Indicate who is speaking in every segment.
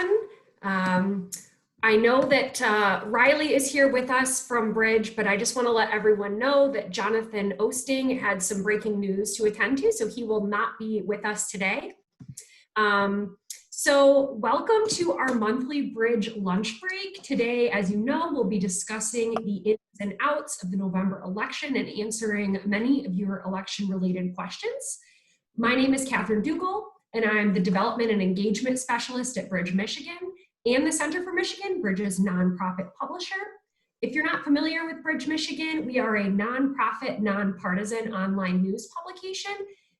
Speaker 1: Michigan. I know that Riley is here with us from Bridge, but I just want to let everyone know that Jonathan Osting had some breaking news to attend to, so he will not be with us today. So welcome to our monthly Bridge lunch break. Today, as you know, we'll be discussing the ins and outs of the November election and answering many of your election-related questions. My name is Catherine Dugal, and I'm the Development and Engagement Specialist at Bridge Michigan and the Center for Michigan, Bridge's nonprofit publisher. If you're not familiar with Bridge Michigan, we are a nonprofit, nonpartisan online news publication,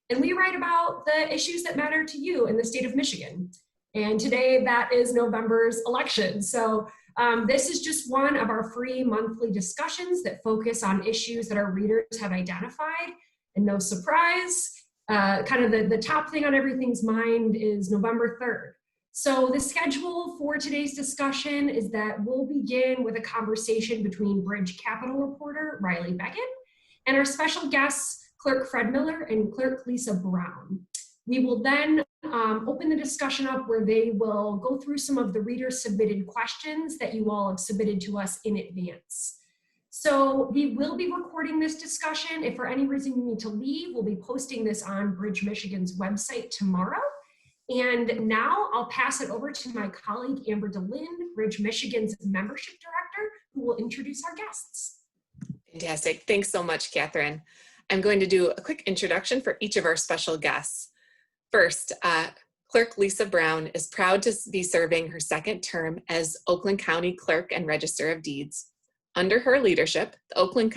Speaker 1: and we write about the issues that matter to you in the state of Michigan. And today, that is November's election. So this is just one of our free monthly discussions that focus on issues that our readers have identified. And no surprise, kind of the top thing on everything's mind is November 3rd. So the schedule for today's discussion is that we'll begin with a conversation between Bridge Capitol reporter Riley Beggin and our special guests, Clerk Fred Miller and Clerk Lisa Brown. We will then open the discussion up where they will go through some of the reader-submitted questions that you all have submitted to us in advance. So we will be recording this discussion. If for any reason you need to leave, we'll be posting this on Bridge Michigan's website tomorrow. And now I'll pass it over to my colleague, Amber DeLynn, Bridge Michigan's membership director, who will introduce our guests.
Speaker 2: Fantastic. Thanks so much, Catherine. I'm going to do a quick introduction for each of our special guests. First, Clerk Lisa Brown is proud to be serving her second term as Oakland County Clerk and Register of Deeds. Under her leadership, the Oakland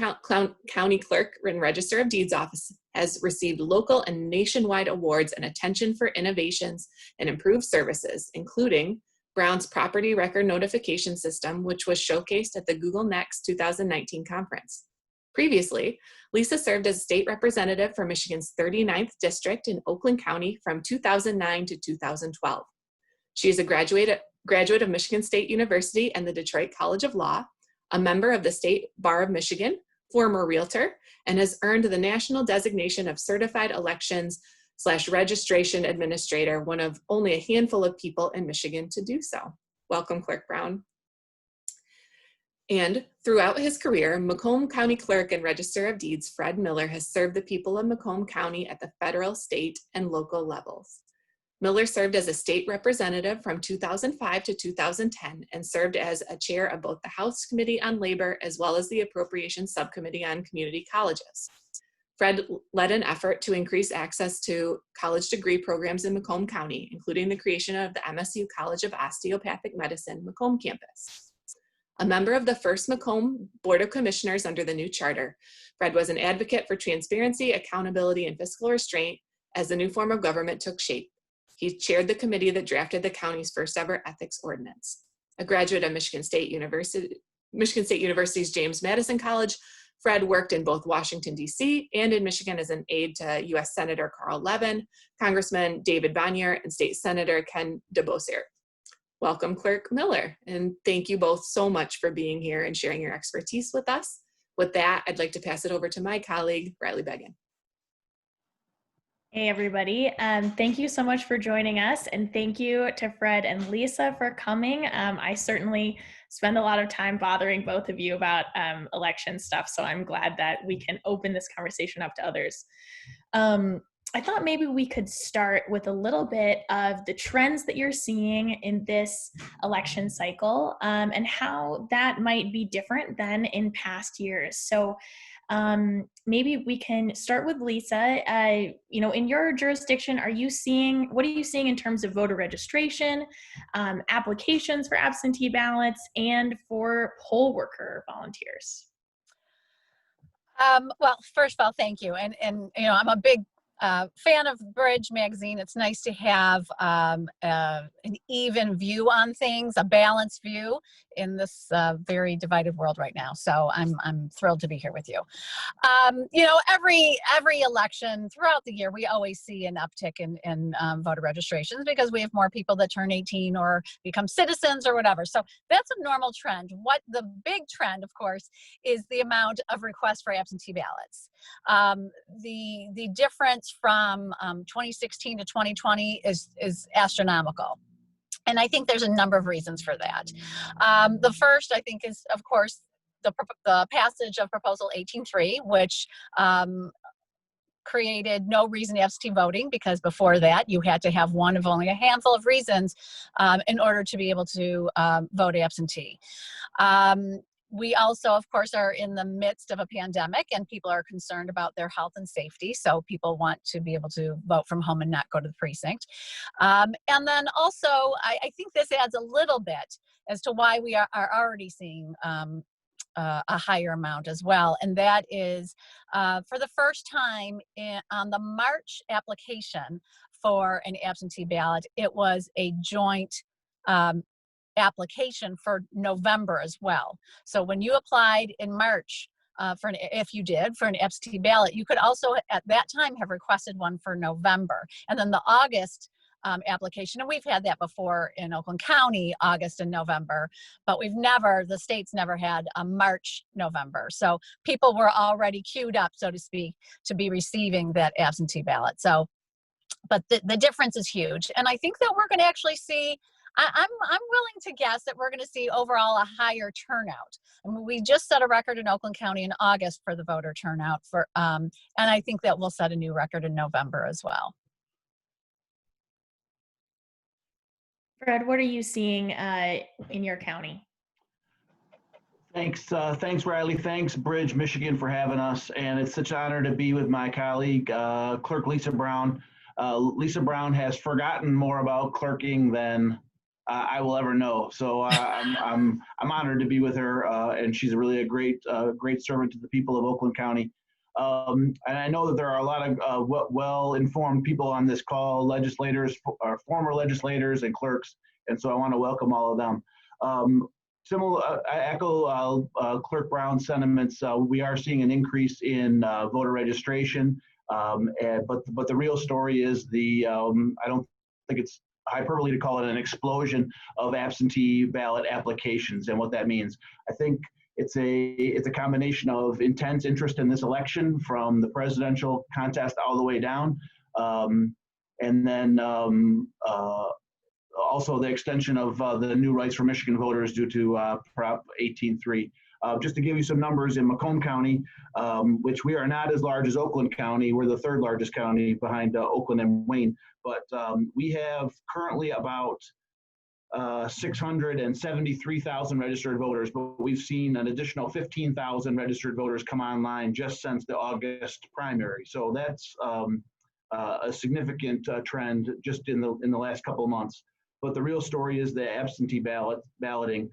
Speaker 2: County Clerk and Register of Deeds Office has received local and nationwide awards and attention for innovations and improved services, including Brown's Property Record Notification System, which was showcased at the Google Next 2019 conference. Previously, Lisa served as state representative for Michigan's 39th district in Oakland County from 2009 to 2012. She is a graduate of Michigan State University and the Detroit College of Law, a member of the State Bar of Michigan, former realtor, and has earned the national designation of Certified Elections/Registration Administrator, one of only a handful of people in Michigan to do so. Welcome, Clerk Brown. And throughout his career, Macomb County Clerk and Register of Deeds Fred Miller has served the people of Macomb County at the federal, state, and local levels. Miller served as a state representative from 2005 to 2010 and served as a chair of both the House Committee on Labor as well as the Appropriations Subcommittee on Community Colleges. Fred led an effort to increase access to college degree programs in Macomb County, including the creation of the MSU College of Osteopathic Medicine Macomb campus. A member of the first Macomb Board of Commissioners under the new charter, Fred was an advocate for transparency, accountability, and fiscal restraint as the new form of government took shape. He chaired the committee that drafted the county's first ever ethics ordinance. A graduate of Michigan State University's James Madison College, Fred worked in both Washington, D.C. and in Michigan as an aide to U.S. Senator Carl Levin, Congressman David Bonnier, and State Senator Ken DeBossier. Welcome, Clerk Miller, and thank you both so much for being here and sharing your expertise with us. With that, I'd like to pass it over to my colleague, Riley Beggin.
Speaker 3: Hey everybody, thank you so much for joining us, and thank you to Fred and Lisa for coming. I certainly spend a lot of time bothering both of you about election stuff, so I'm glad that we can open this conversation up to others. I thought maybe we could start with a little bit of the trends that you're seeing in this election cycle and how that might be different than in past years. So maybe we can start with Lisa. In your jurisdiction, what are you seeing in terms of voter registration, applications for absentee ballots, and for poll worker volunteers?
Speaker 4: Well, first of all, thank you. And I'm a big fan of Bridge magazine. It's nice to have an even view on things, a balanced view in this very divided world right now. So I'm thrilled to be here with you. Every election throughout the year, we always see an uptick in voter registrations because we have more people that turn 18 or become citizens or whatever. So that's a normal trend. What the big trend, of course, is the amount of requests for absentee ballots. The difference from 2016 to 2020 is astronomical. And I think there's a number of reasons for that. The first, I think, is, of course, the passage of Proposal 18.3, which created no reason absentee voting, because before that you had to have one of only a handful of reasons in order to be able to vote absentee. We also, of course, are in the midst of a pandemic and people are concerned about their health and safety. So people want to be able to vote from home and not go to the precinct. And then also, I think this adds a little bit as to why we are already seeing a higher amount as well. And that is for the first time on the March application for an absentee ballot, it was a joint application for November as well. So when you applied in March if you did for an absentee ballot, you could also at that time have requested one for November. And then the August application, and we've had that before in Oakland County, August and November, but the state's never had a March, November. So people were already queued up, so to speak, to be receiving that absentee ballot. So, but the difference is huge. And I think that we're going to actually see, I'm willing to guess that we're going to see overall a higher turnout. I mean, we just set a record in Oakland County in August for the voter turnout and I think that we'll set a new record in November as well.
Speaker 3: Fred, what are you seeing in your county?
Speaker 5: Thanks, Riley. Thanks, Bridge, Michigan, for having us. And it's such an honor to be with my colleague, Clerk Lisa Brown. Lisa Brown has forgotten more about clerking than I will ever know. So I'm honored to be with her, and she's really a great servant to the people of Oakland County. And I know that there are a lot of well-informed people on this call, legislators, former legislators, and clerks, and so I want to welcome all of them. I echo Clerk Brown's sentiments. We are seeing an increase in voter registration, but the real story is I don't think it's hyperbole to call it an explosion of absentee ballot applications, and what that means. I think it's a combination of intense interest in this election from the presidential contest all the way down, and then also the extension of the new rights for Michigan voters due to Prop 18.3. Just to give you some numbers, in Macomb County, which we are not as large as Oakland County, we're the third largest county behind Oakland and Wayne, but we have currently about 673,000 registered voters, but we've seen an additional 15,000 registered voters come online just since the August primary. So that's a significant trend just in the last couple of months. But the real story is the absentee balloting.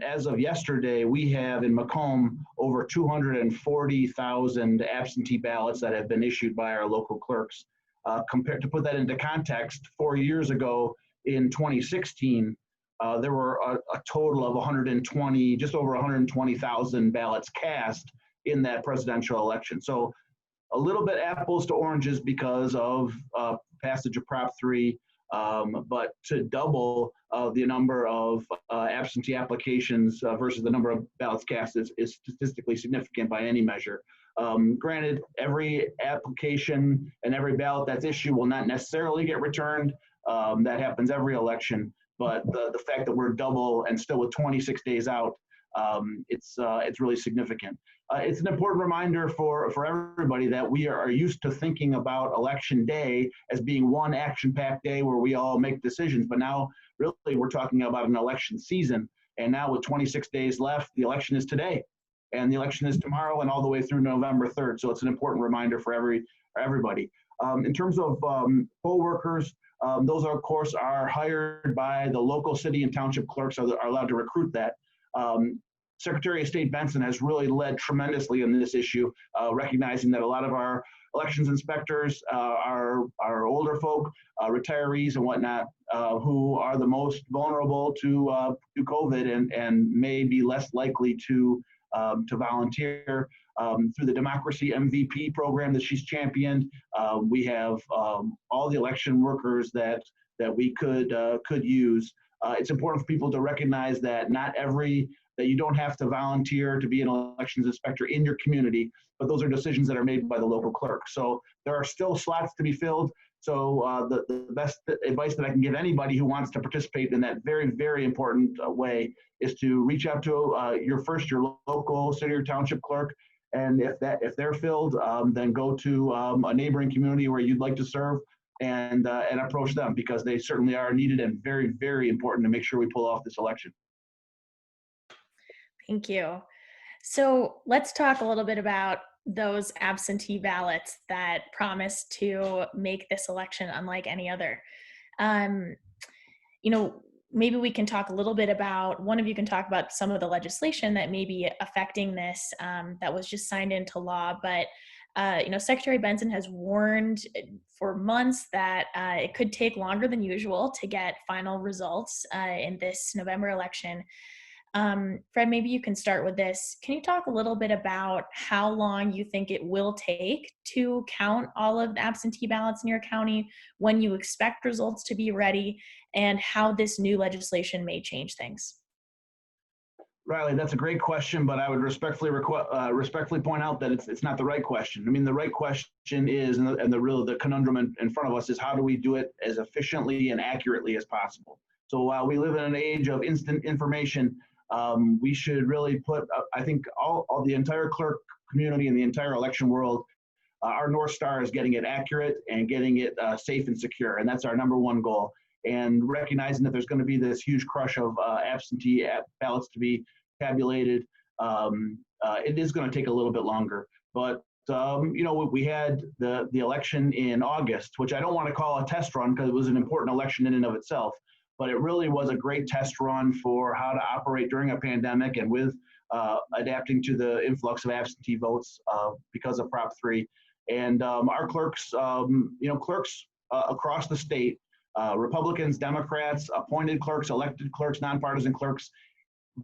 Speaker 5: As of yesterday, we have in Macomb over 240,000 absentee ballots that have been issued by our local clerks. To put that into context, 4 years ago in 2016, there were a total of just over 120,000 ballots cast in that presidential election. So a little bit apples to oranges because of passage of Prop 3. But to double the number of absentee applications versus the number of ballots cast is statistically significant by any measure. Granted, every application and every ballot that's issued will not necessarily get returned. That happens every election. But the fact that we're double and still with 26 days out, it's really significant. It's an important reminder for everybody that we are used to thinking about Election Day as being one action-packed day where we all make decisions. But now, really, we're talking about an election season. And now with 26 days left, the election is today. And the election is tomorrow and all the way through November 3rd. So it's an important reminder for everybody. In terms of poll workers, those, of course, are hired by the local city and township clerks are allowed to recruit that. Secretary of State Benson has really led tremendously in this issue, recognizing that a lot of our elections inspectors are older folk, retirees and whatnot, who are the most vulnerable to COVID and may be less likely to volunteer. Through the Democracy MVP program that she's championed, we have all the election workers that we could use. It's important for people to recognize that that you don't have to volunteer to be an elections inspector in your community, but those are decisions that are made by the local clerk. So there are still slots to be filled. So the best advice that I can give anybody who wants to participate in that very, very important way is to reach out to your local city or township clerk. And if they're filled, then go to a neighboring community where you'd like to serve and approach them, because they certainly are needed and very, very important to make sure we pull off this election.
Speaker 3: Thank you. So let's talk a little bit about those absentee ballots that promise to make this election unlike any other. Um, maybe we can talk a little bit about, one of you can talk about some of the legislation that may be affecting this that was just signed into law. But, Secretary Benson has warned for months that it could take longer than usual to get final results in this November election. Fred, maybe you can start with this. Can you talk a little bit about how long you think it will take to count all of the absentee ballots in your county, when you expect results to be ready, and how this new legislation may change things?
Speaker 5: Riley, that's a great question, but I would respectfully point out that it's not the right question. I mean, the right question is, and the conundrum in front of us is, how do we do it as efficiently and accurately as possible? So while we live in an age of instant information, we should really put, I think, all the entire clerk community and the entire election world, our North Star is getting it accurate and getting it safe and secure. And that's our number one goal. And recognizing that there's going to be this huge crush of absentee ballots to be tabulated, it is going to take a little bit longer. But we had the election in August, which I don't want to call a test run because it was an important election in and of itself. But it really was a great test run for how to operate during a pandemic and with adapting to the influx of absentee votes because of Prop 3. And our clerks, clerks across the state, Republicans, Democrats, appointed clerks, elected clerks, nonpartisan clerks,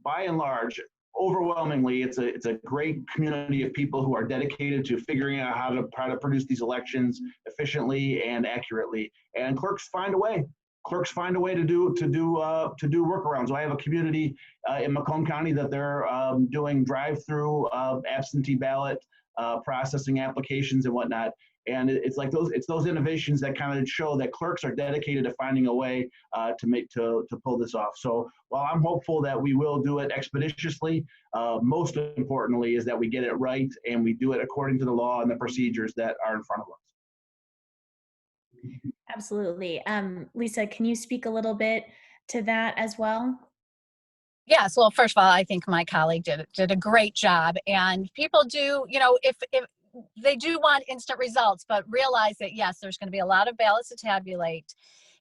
Speaker 5: by and large, overwhelmingly, it's a great community of people who are dedicated to figuring out how to produce these elections efficiently and accurately. And clerks find a way. Clerks find a way to do workarounds. So I have a community in Macomb County that they're doing drive-through absentee ballot processing applications and whatnot. And it's those innovations that kind of show that clerks are dedicated to finding a way to pull this off. So while I'm hopeful that we will do it expeditiously, most importantly is that we get it right and we do it according to the law and the procedures that are in front of us.
Speaker 3: Absolutely. Lisa, can you speak a little bit to that as well?
Speaker 4: Yes. Well, first of all, I think my colleague did a great job, and people do, if they do want instant results, but realize that yes, there's going to be a lot of ballots to tabulate.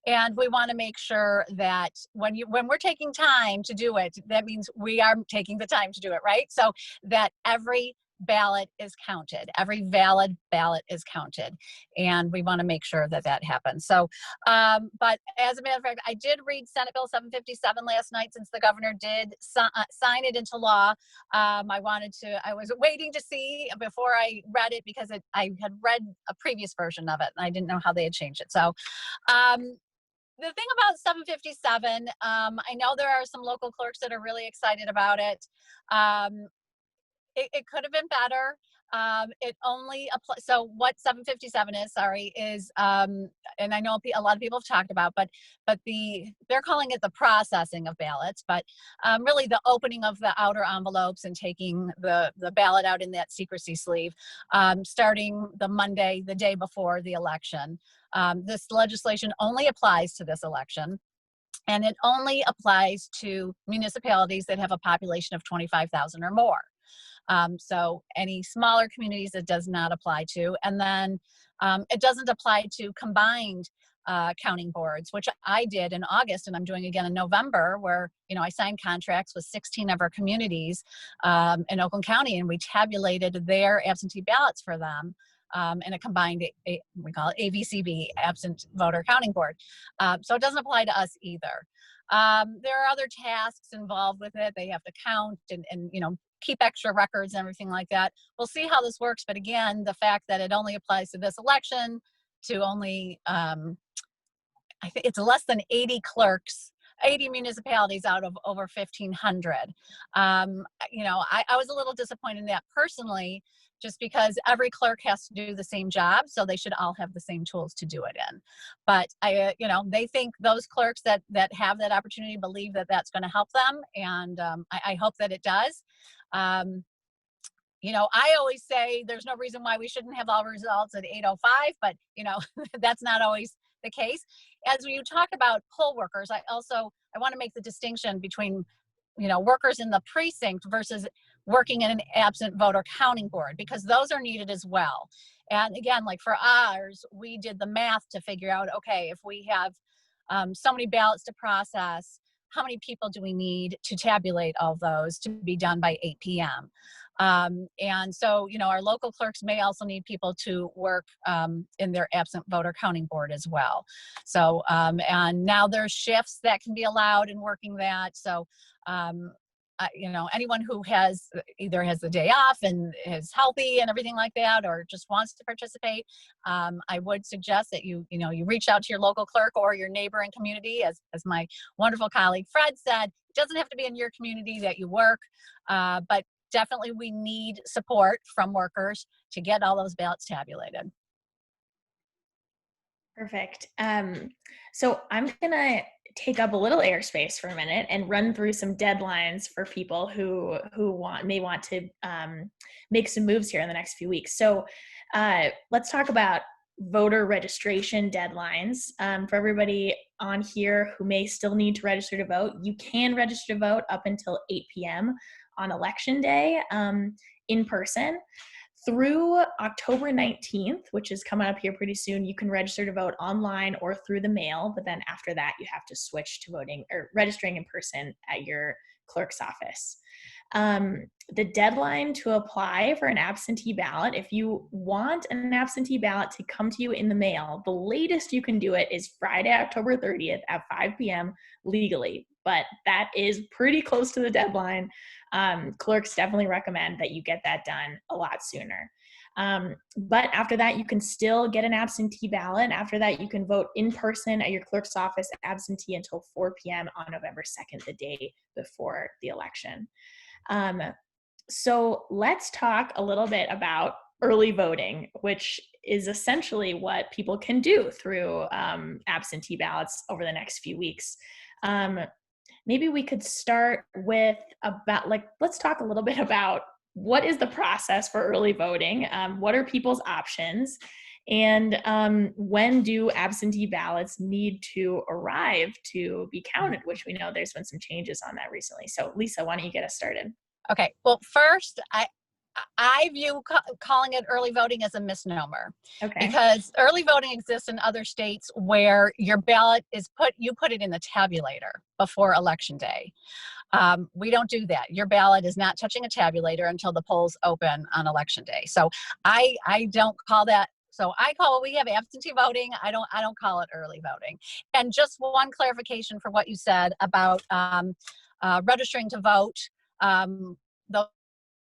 Speaker 4: And we want to make sure that when we're taking time to do it, that means we are taking the time to do it, right? So that every ballot is counted, every valid ballot is counted, and we want to make sure that that happens. So, but as a matter of fact, I did read Senate Bill 757 last night, since the governor did sign it into law. I was waiting to see before I read it, because I had read a previous version of it and I didn't know how they had changed it. So, the thing about 757, I know there are some local clerks that are really excited about it. It could have been better. It only applies. So what 757 is, and I know a lot of people have talked about, but they're calling it the processing of ballots, but really the opening of the outer envelopes and taking the ballot out in that secrecy sleeve, starting the Monday, the day before the election. This legislation only applies to this election. And it only applies to municipalities that have a population of 25,000 or more. So any smaller communities it does not apply to. And then it doesn't apply to combined counting boards, which I did in August, and I'm doing again in November, where I signed contracts with 16 of our communities in Oakland County, and we tabulated their absentee ballots for them in a combined, we call it AVCB, Absent Voter Counting Board. So it doesn't apply to us either. There are other tasks involved with it. They have to count and keep extra records and everything like that. We'll see how this works. But again, the fact that it only applies to this election, to only, I think it's less than 80 clerks, 80 municipalities out of over 1,500. I was a little disappointed in that personally, just because every clerk has to do the same job, so they should all have the same tools to do it in. But they think those clerks that have that opportunity believe that that's going to help them, and I hope that it does. I always say there's no reason why we shouldn't have all results at 8:05, but that's not always the case. As you talk about poll workers, I want to make the distinction between workers in the precinct versus working in an absent voter counting board, because those are needed as well. And again, like for ours, we did the math to figure out, okay, if we have so many ballots to process, how many people do we need to tabulate all those to be done by 8 p.m.? And so, our local clerks may also need people to work in their absent voter counting board as well. So, and now there's shifts that can be allowed in working that. So, anyone who either has the day off and is healthy and everything like that, or just wants to participate, I would suggest that you reach out to your local clerk or your neighboring community. As my wonderful colleague Fred said, it doesn't have to be in your community that you work, but definitely we need support from workers to get all those ballots tabulated.
Speaker 3: Perfect. So I'm gonna take up a little airspace for a minute and run through some deadlines for people who may want to make some moves here in the next few weeks. So let's talk about voter registration deadlines. For everybody on here who may still need to register to vote, you can register to vote up until 8 p.m. on election day in person. Through October 19th, which is coming up here pretty soon, you can register to vote online or through the mail, but then after that, you have to switch to voting or registering in person at your clerk's office. The deadline to apply for an absentee ballot, if you want an absentee ballot to come to you in the mail, the latest you can do it is Friday, October 30th at 5 p.m. legally, but that is pretty close to the deadline. Clerks definitely recommend that you get that done a lot sooner. But after that, you can still get an absentee ballot. After that, you can vote in person at your clerk's office absentee until 4 p.m. on November 2nd, the day before the election. So let's talk a little bit about early voting, which is essentially what people can do through absentee ballots over the next few weeks. Maybe we could start with let's talk a little bit about what is the process for early voting, what are people's options, and when do absentee ballots need to arrive to be counted, which we know there's been some changes on that recently. So Lisa, why don't you get us started?
Speaker 4: Okay, well, first, I view calling it early voting as a misnomer.
Speaker 3: Okay.
Speaker 4: Because early voting exists in other states where your ballot is you put it in the tabulator before election day. We don't do that. Your ballot is not touching a tabulator until the polls open on election day. So I don't call that. So we have absentee voting. I don't call it early voting. And just one clarification for what you said about registering to vote.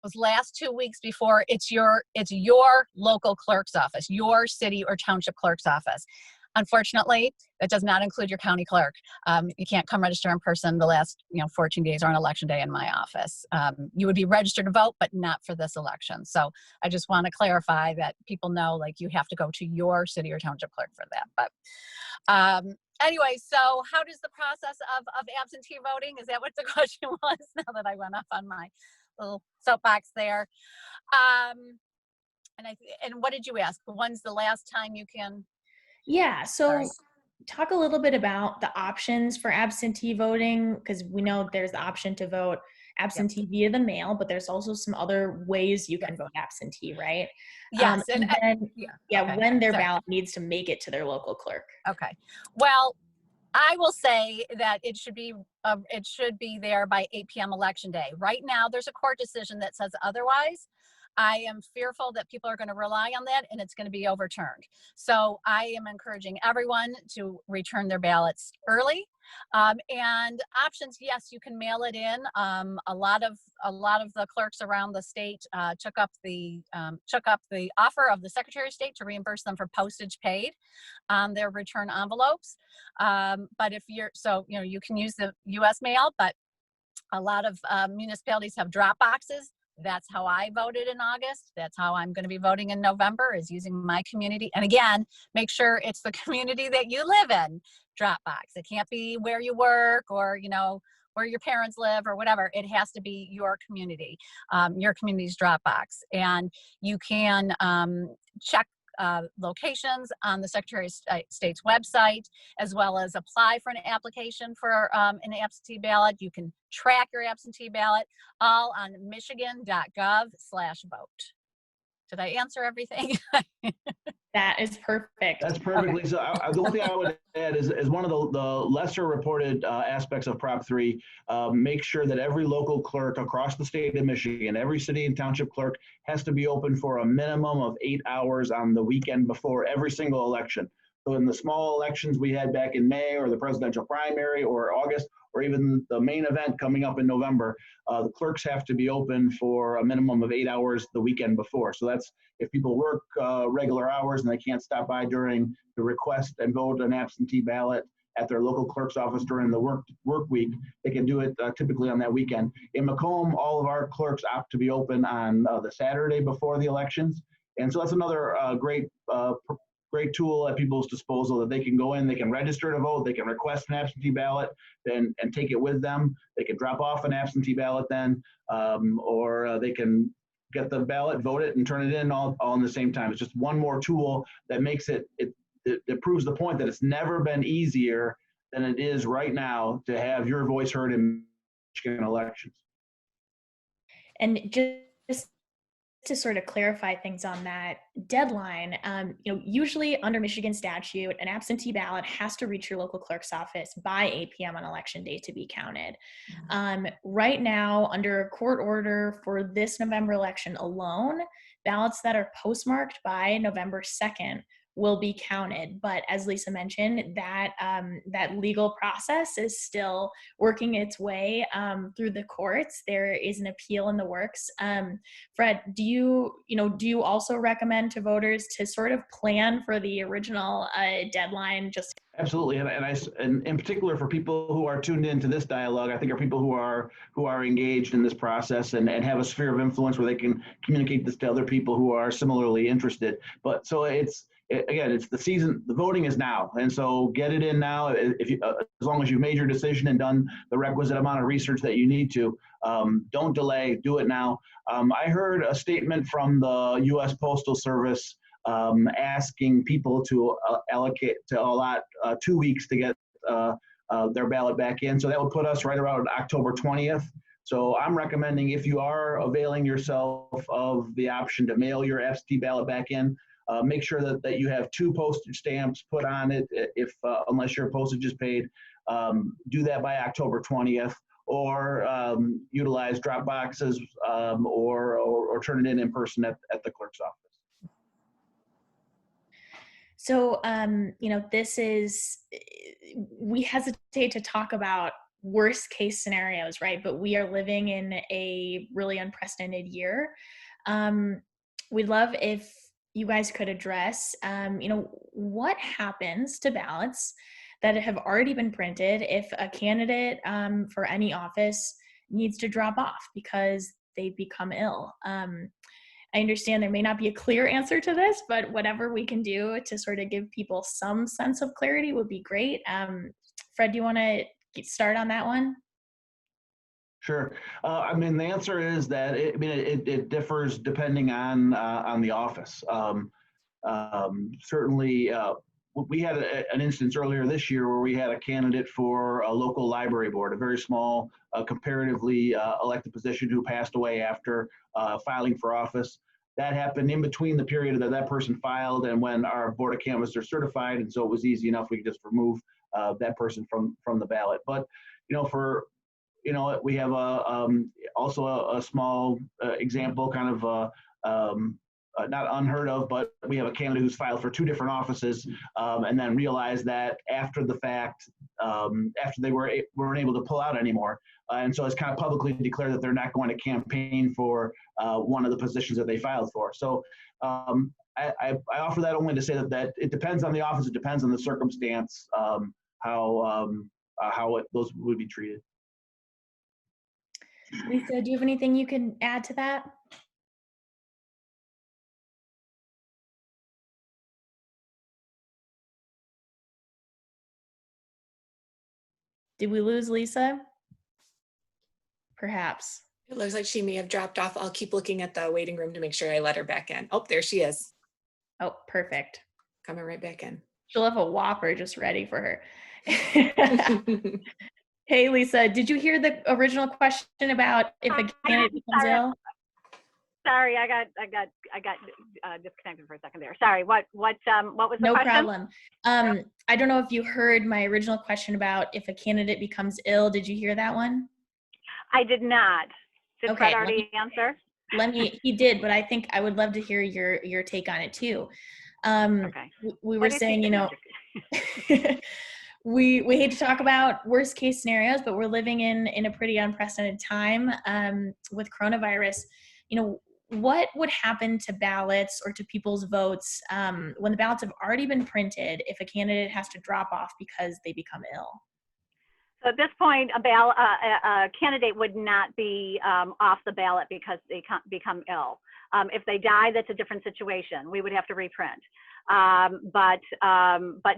Speaker 4: Those last 2 weeks before, it's your local clerk's office, your city or township clerk's office. Unfortunately, that does not include your county clerk. You can't come register in person the last 14 days or on election day in my office. You would be registered to vote, but not for this election. So I just want to clarify that people know, you have to go to your city or township clerk for that. But anyway, so how does the process of absentee voting? Is that what the question was? Now that I went off on my little soapbox there. And what did you ask? When's the last time you can?
Speaker 3: Yeah, so
Speaker 4: Sorry.
Speaker 3: Talk a little bit about the options for absentee voting, because we know there's the option to vote absentee via the mail, but there's also some other ways you can vote absentee, right?
Speaker 4: Yes.
Speaker 3: And then,
Speaker 4: okay.
Speaker 3: when their
Speaker 4: Sorry.
Speaker 3: ballot needs to make it to their local clerk.
Speaker 4: Okay. Well, I will say that it should be there by 8 p.m. election day. Right now, there's a court decision that says otherwise. I am fearful that people are going to rely on that and it's going to be overturned. So I am encouraging everyone to return their ballots early. And options, yes, you can mail it in. A lot of the clerks around the state took up the offer of the Secretary of State to reimburse them for postage paid on their return envelopes. But if you can use the U.S. mail, but a lot of municipalities have drop boxes That's how I voted in August. That's how I'm going to be voting in November, is using my community. And again, make sure it's the community that you live in Dropbox. It can't be where you work or, you know, where your parents live or whatever. It has to be your community, your community's Dropbox. And you can check locations on the Secretary of State's website, as well as apply for an application for an absentee ballot. You can track your absentee ballot all on michigan.gov/vote. Did I answer everything?
Speaker 3: That is perfect.
Speaker 5: That's perfectly. So the one thing I would add is one of the lesser reported aspects of Prop 3, make sure that every local clerk across the state of Michigan, every city and township clerk has to be open for a minimum of 8 hours on the weekend before every single election. So in the small elections we had back in May, or the presidential primary, or August, or even the main event coming up in November, the clerks have to be open for a minimum of 8 hours the weekend before. So that's if people work regular hours and they can't stop by during the request and vote an absentee ballot at their local clerk's office during the work week, they can do it typically on that weekend. In Macomb, all of our clerks opt to be open on the Saturday before the elections. And so that's another great tool at people's disposal, that they can go in, they can register to vote, they can request an absentee ballot and take it with them. They can drop off an absentee ballot then, or they can get the ballot, vote it, and turn it in all in the same time. It's just one more tool that makes it proves the point that it's never been easier than it is right now to have your voice heard in Michigan elections.
Speaker 3: And just to sort of clarify things on that deadline, usually under Michigan statute, an absentee ballot has to reach your local clerk's office by 8 p.m. on election day to be counted. Right now, under a court order for this November election alone, ballots that are postmarked by November 2nd will be counted. But as Lisa mentioned, that legal process is still working its way through the courts. There is an appeal in the works. Fred, do you also recommend to voters to sort of plan for the original deadline?
Speaker 5: Absolutely, and in particular for people who are tuned into this dialogue, I think are people who are engaged in this process and have a sphere of influence where they can communicate this to other people who are similarly interested. But so it's the season. The voting is now, and so get it in now. If you, as long as you've made your decision and done the requisite amount of research that you need to, don't delay. Do it now. I heard a statement from the U.S. Postal Service asking people to allot 2 weeks to get their ballot back in. So that would put us right around October 20th. So I'm recommending, if you are availing yourself of the option to mail your absentee ballot back in, make sure that you have 2 postage stamps put on it, if unless your postage is paid. Do that by October 20th, or utilize drop boxes, or turn it in person at the clerk's office.
Speaker 3: So, we hesitate to talk about worst case scenarios, right? But we are living in a really unprecedented year. We'd love if you guys could address, what happens to ballots that have already been printed if a candidate for any office needs to drop off because they become ill. I understand there may not be a clear answer to this, but whatever we can do to sort of give people some sense of clarity would be great. Fred, do you want to start on that one?
Speaker 5: Sure. The answer is that it differs depending on the office. Certainly, we had an instance earlier this year where we had a candidate for a local library board, a very small, comparatively elected position, who passed away after filing for office. That happened in between the period that person filed and when our board of canvassers certified, and so it was easy enough. We could just remove that person from the ballot. But we have also a small example, kind of not unheard of, but we have a candidate who's filed for 2 different offices, and then realized that after the fact, after they weren't able to pull out anymore, and so it's kind of publicly declared that they're not going to campaign for one of the positions that they filed for. So I offer that only to say that it depends on the office, it depends on the circumstance, how those would be treated.
Speaker 3: Lisa, do you have anything you can add to that? Did we lose Lisa? Perhaps.
Speaker 2: It looks like she may have dropped off. I'll keep looking at the waiting room to make sure I let her back in. Oh, there she is.
Speaker 3: Oh, perfect.
Speaker 2: Coming right back in.
Speaker 3: She'll have a Whopper just ready for her. Hey, Lisa, did you hear the original question about if a candidate becomes ill?
Speaker 4: Sorry, I got disconnected for a second there. Sorry, what was the
Speaker 3: No
Speaker 4: question?
Speaker 3: problem. I don't know if you heard my original question about if a candidate becomes ill. Did you hear that one?
Speaker 4: I did not. Did
Speaker 3: Okay,
Speaker 4: Fred already answer?
Speaker 3: he did, but I think I would love to hear your take on it too.
Speaker 4: Okay.
Speaker 3: We were
Speaker 4: What did he
Speaker 3: saying,
Speaker 4: say?
Speaker 3: we hate to talk about worst case scenarios, but we're living in a pretty unprecedented time with coronavirus. What would happen to ballots or to people's votes when the ballots have already been printed if a candidate has to drop off because they become ill?
Speaker 4: So at this point, a candidate would not be off the ballot because they become ill. If they die, that's a different situation. We would have to reprint. But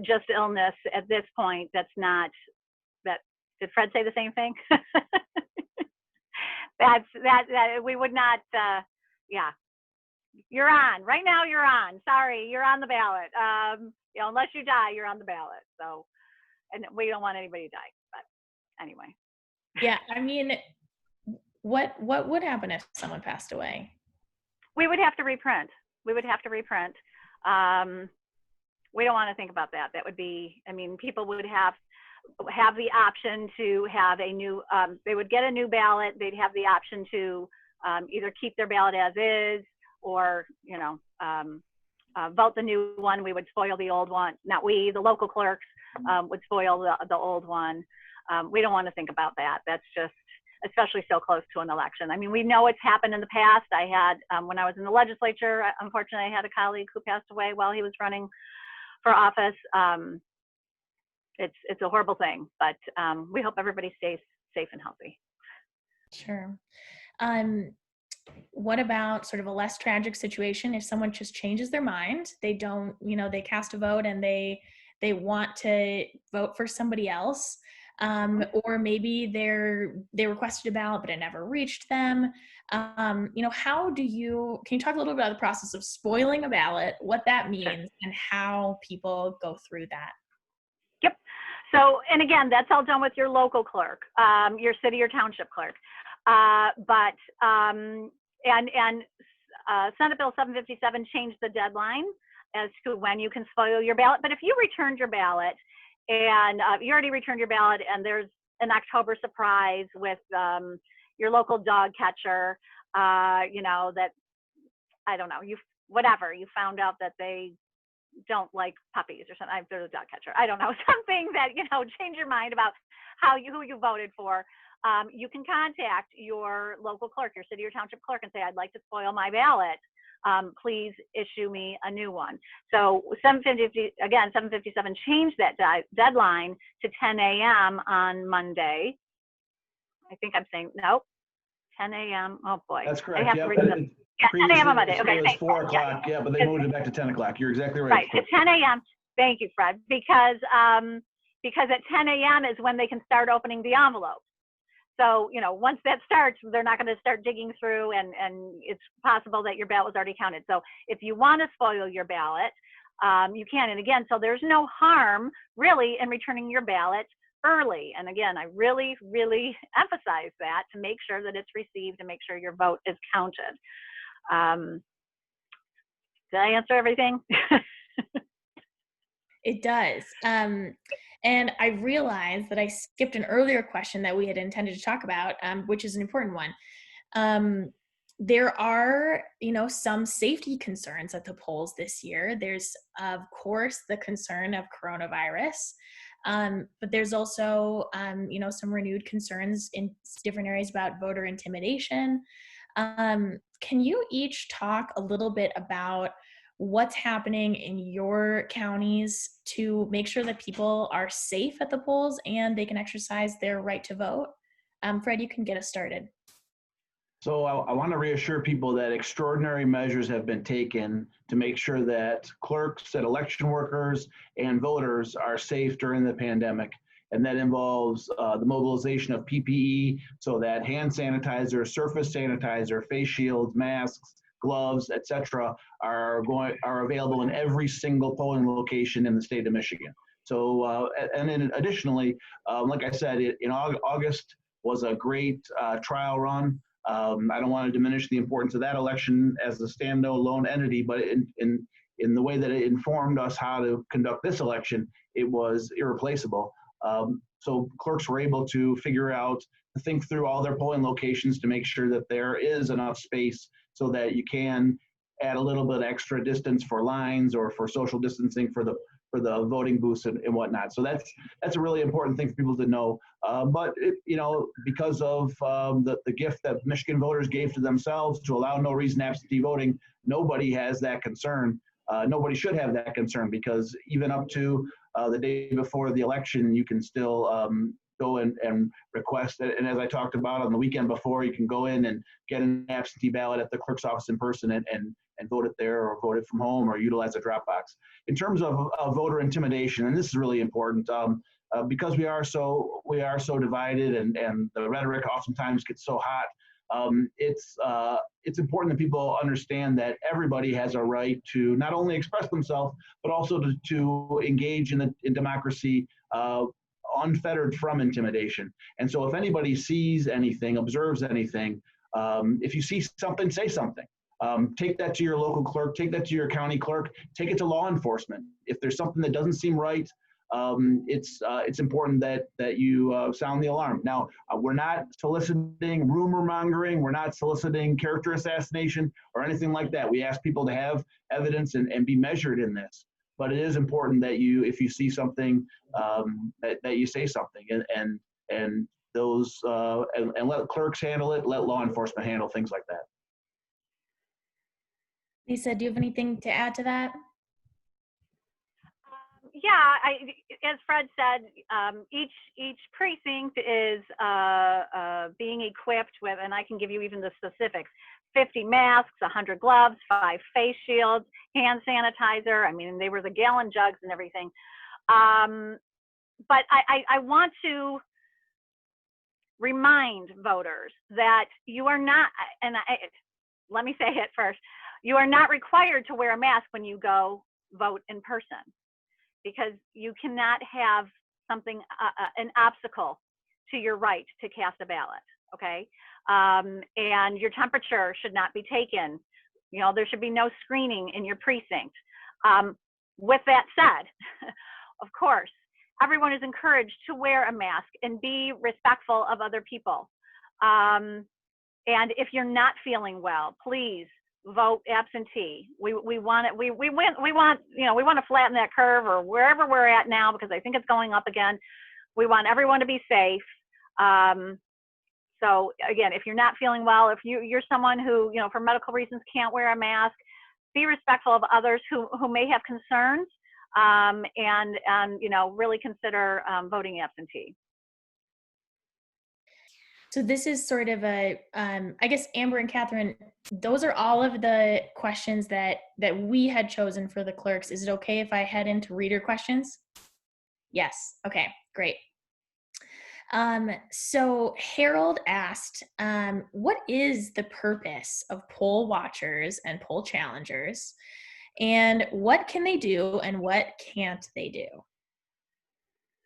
Speaker 4: just illness at this point, that's not that. Did Fred say the same thing? that we would not. Yeah, you're on right now. You're on. Sorry, you're on the ballot. Unless you die, you're on the ballot. So, and we don't want anybody to die. But anyway.
Speaker 3: Yeah, I mean, what would happen if someone passed away?
Speaker 4: We would have to reprint. We would have to reprint. We don't want to think about that. That would be, people would have the option to have a new, they would get a new ballot. They'd have the option to either keep their ballot as is or, vote the new one. We would spoil the old one. Not we, the local clerks would spoil the old one. We don't want to think about that. That's just, especially so close to an election. We know it's happened in the past. I had, when I was in the legislature, unfortunately, I had a colleague who passed away while he was running for office. It's a horrible thing, but we hope everybody stays safe and healthy.
Speaker 3: Sure. What about sort of a less tragic situation if someone just changes their mind? They don't, they cast a vote and they want to vote for somebody else. Or maybe they requested a ballot, but it never reached them. Can you talk a little bit about the process of spoiling a ballot, what that means, and how people go through that?
Speaker 4: Yep. So, and again, that's all done with your local clerk, your city or township clerk. Senate Bill 757 changed the deadline as to when you can spoil your ballot. But if you returned your ballot and you already returned your ballot and there's an October surprise with your local dog catcher, that, I don't know, you found out that they don't like puppies or something. They're the dog catcher. I don't know, something that, change your mind about who you voted for. You can contact your local clerk, your city or township clerk, and say, I'd like to spoil my ballot. Please issue me a new one. So 757 changed that deadline to 10 a.m. on Monday. I think I'm saying, nope, 10 a.m. Oh boy.
Speaker 5: That's correct.
Speaker 4: Yeah, 10 a.m. on Monday. Okay.
Speaker 5: It was 4 o'clock. Yeah, but they moved it back to 10 o'clock. You're exactly right.
Speaker 4: Right, to 10 a.m. Thank you, Fred. Because at 10 a.m. is when they can start opening the envelopes. So, once that starts, they're not going to start digging through and it's possible that your ballot was already counted. So if you want to spoil your ballot, you can. And again, so there's no harm really in returning your ballot early. And again, I really, really emphasize that to make sure that it's received and make sure your vote is counted. Did I answer everything?
Speaker 3: It does. And I realized that I skipped an earlier question that we had intended to talk about, which is an important one. There are, some safety concerns at the polls this year. There's, of course, the concern of coronavirus, but there's also, some renewed concerns in different areas about voter intimidation. Can you each talk a little bit about what's happening in your counties to make sure that people are safe at the polls and they can exercise their right to vote? Fred, you can get us started.
Speaker 5: So I want to reassure people that extraordinary measures have been taken to make sure that clerks and election workers and voters are safe during the pandemic. And that involves the mobilization of PPE, so that hand sanitizer, surface sanitizer, face shields, masks, gloves, etc., are available in every single polling location in the state of Michigan. So, and then additionally, like I said, in August was a great trial run. I don't want to diminish the importance of that election as a standalone entity, but in the way that it informed us how to conduct this election, it was irreplaceable. So clerks were able to think through all their polling locations to make sure that there is enough space so that you can add a little bit extra distance for lines or for social distancing for the voting booths and whatnot. So that's a really important thing for people to know. But because of the gift that Michigan voters gave to themselves to allow no reason absentee voting, nobody has that concern. Nobody should have that concern, because even up to the day before the election, you can still go and request it. And as I talked about on the weekend before, you can go in and get an absentee ballot at the clerk's office in person and vote it there, or vote it from home, or utilize a drop box. In terms of voter intimidation, and this is really important, because we are so divided, and the rhetoric oftentimes gets so hot. It's important that people understand that everybody has a right to not only express themselves, but also to engage in democracy unfettered from intimidation. And so if anybody sees anything, observes anything, if you see something, say something. Take that to your local clerk, take that to your county clerk, take it to law enforcement. If there's something that doesn't seem right, it's important that you sound the alarm. Now, we're not soliciting rumor mongering, we're not soliciting character assassination or anything like that. We ask people to have evidence and be measured in this. But it is important that if you see something, that you say something, and those and let clerks handle it, let law enforcement handle things like that.
Speaker 3: Lisa, do you have anything to add to that?
Speaker 4: Yeah, as Fred said, each precinct is being equipped with, and I can give you even the specifics, 50 masks, 100 gloves, 5 face shields, hand sanitizer. I mean, they were the gallon jugs and everything. But I want to remind voters that you are not, and let me say it first, you are not required to wear a mask when you go vote in person, because you cannot have something, an obstacle to your right to cast a ballot, okay? And your temperature should not be taken. There should be no screening in your precinct. With that said, of course, everyone is encouraged to wear a mask and be respectful of other people. And if you're not feeling well, please vote absentee. We want to flatten that curve, or wherever we're at now, because I think it's going up again. We want everyone to be safe. So again, if you're not feeling well, if you're someone who, for medical reasons can't wear a mask, be respectful of others who may have concerns, and really consider voting absentee.
Speaker 3: So this is sort of I guess Amber and Catherine, those are all of the questions that we had chosen for the clerks. Is it okay if I head into reader questions? Yes. Okay, great. So Harold asked, what is the purpose of poll watchers and poll challengers, and what can they do and what can't they do?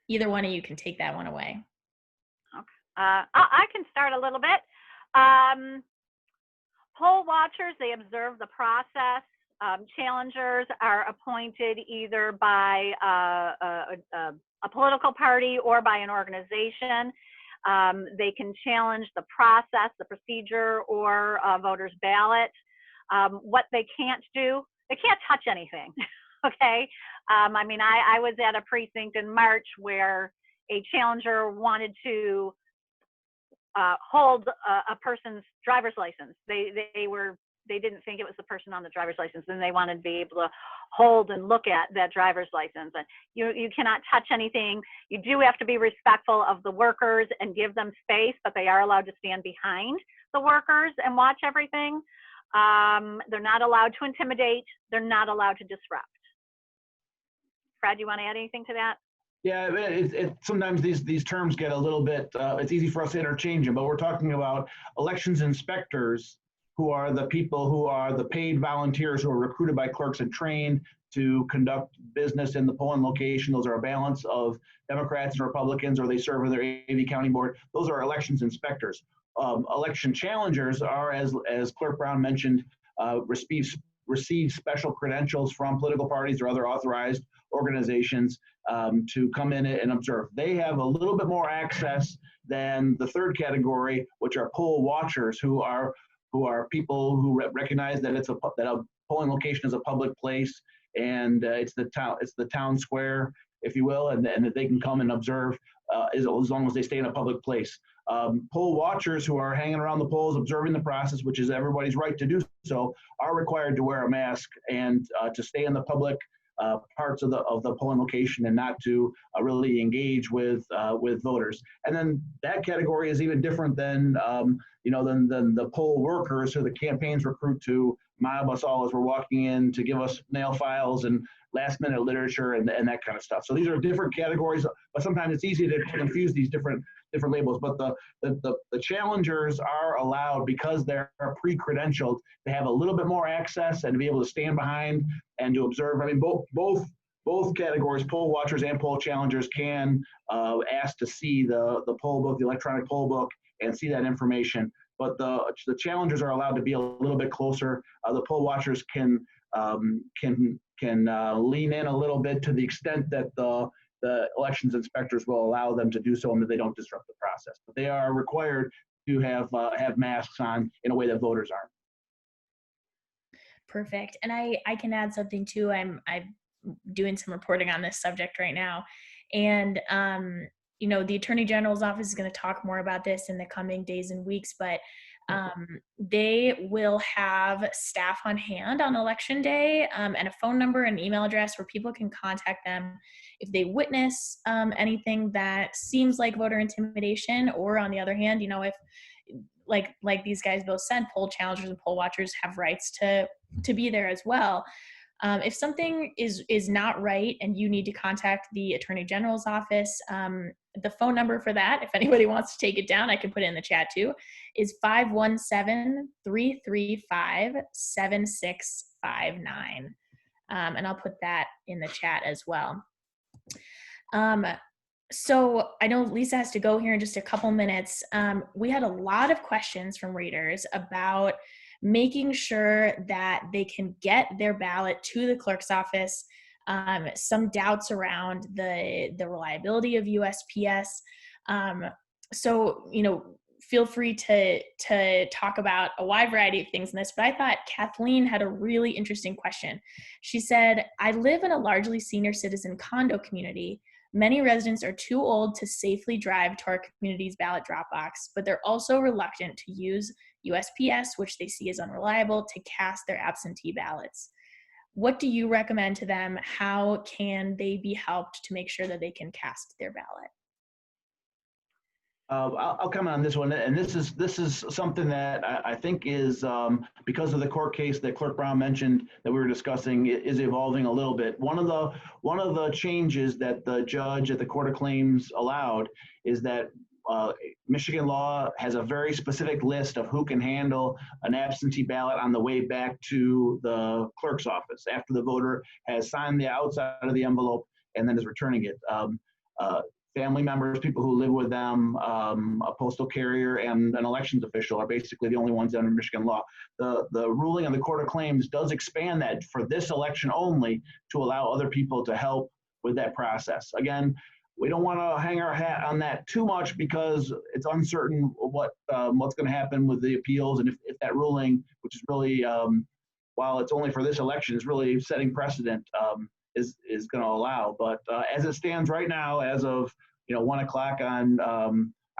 Speaker 3: Either one of you can take that one away.
Speaker 4: I can start a little bit. Poll watchers, they observe the process. Challengers are appointed either by a political party or by an organization. They can challenge the process, the procedure, or a voter's ballot. What they can't do, they can't touch anything, okay? I was at a precinct in March where a challenger wanted to hold a person's driver's license. They were they didn't think it was the person on the driver's license, and they wanted to be able to hold and look at that driver's license. And you cannot touch anything. You do have to be respectful of the workers and give them space, but they are allowed to stand behind the workers and watch everything. They're not allowed to intimidate. They're not allowed to disrupt. Fred, you want to add anything to that?
Speaker 5: Yeah, sometimes these terms get a little bit, it's easy for us to interchange them, but we're talking about elections inspectors, who are the people who are the paid volunteers who are recruited by clerks and trained to conduct business in the polling location. Those are a balance of Democrats and Republicans, or they serve on their AV county board. Those are elections inspectors. Election challengers are, as Clerk Brown mentioned, receive special credentials from political parties or other authorized organizations to come in and observe. They have a little bit more access than the third category, which are poll watchers, who are people who recognize that that a polling location is a public place, and it's the town square, if you will, and that they can come and observe as long as they stay in a public place. Poll watchers, who are hanging around the polls, observing the process, which is everybody's right to do so, are required to wear a mask and to stay in the public parts of the polling location and not to really engage with voters. And then that category is even different than than the poll workers who the campaigns recruit to mob us all as we're walking in, to give us nail files and last minute literature and that kind of stuff. So these are different categories, but sometimes it's easy to confuse these different labels. But the challengers are allowed, because they're pre-credentialed, to have a little bit more access and to be able to stand behind and to observe. I mean, both categories, poll watchers and poll challengers, can ask to see the poll book, the electronic poll book, and see that information. But the challengers are allowed to be a little bit closer. The poll watchers can lean in a little bit, to the extent that the elections inspectors will allow them to do so, and that they don't disrupt the process. But they are required to have masks on in a way that voters aren't.
Speaker 3: Perfect. And I can add something too. I'm doing some reporting on this subject right now, and the Attorney General's office is going to talk more about this in the coming days and weeks, but they will have staff on hand on election day, and a phone number and email address where people can contact them if they witness anything that seems like voter intimidation, or on the other hand, if like these guys both said, poll challengers and poll watchers have rights to be there as well. If something is not right and you need to contact the Attorney General's office, the phone number for that, if anybody wants to take it down, I can put it in the chat too, is 517-335-7659. And I'll put that in the chat as well. So I know Lisa has to go here in just a couple minutes. We had a lot of questions from readers about making sure that they can get their ballot to the clerk's office, some doubts around the reliability of USPS. So, feel free to talk about a wide variety of things in this, but I thought Kathleen had a really interesting question. She said, I live in a largely senior citizen condo community. Many residents are too old to safely drive to our community's ballot drop box, but they're also reluctant to use USPS, which they see as unreliable, to cast their absentee ballots. What do you recommend to them? How can they be helped to make sure that they can cast their ballot?
Speaker 5: I'll comment on this one, and this is something that I think is because of the court case that Clerk Brown mentioned that we were discussing, is evolving a little bit. One of the changes that the judge at the Court of Claims allowed is that Michigan law has a very specific list of who can handle an absentee ballot on the way back to the clerk's office after the voter has signed the outside of the envelope and then is returning it. Family members, people who live with them, a postal carrier, and an elections official are basically the only ones under Michigan law. The ruling of the Court of Claims does expand that for this election only to allow other people to help with that process. Again, we don't want to hang our hat on that too much because it's uncertain what's going to happen with the appeals, and if that ruling, which is really, while it's only for this election, is really setting precedent, is going to allow. But as it stands right now, as of 1 o'clock on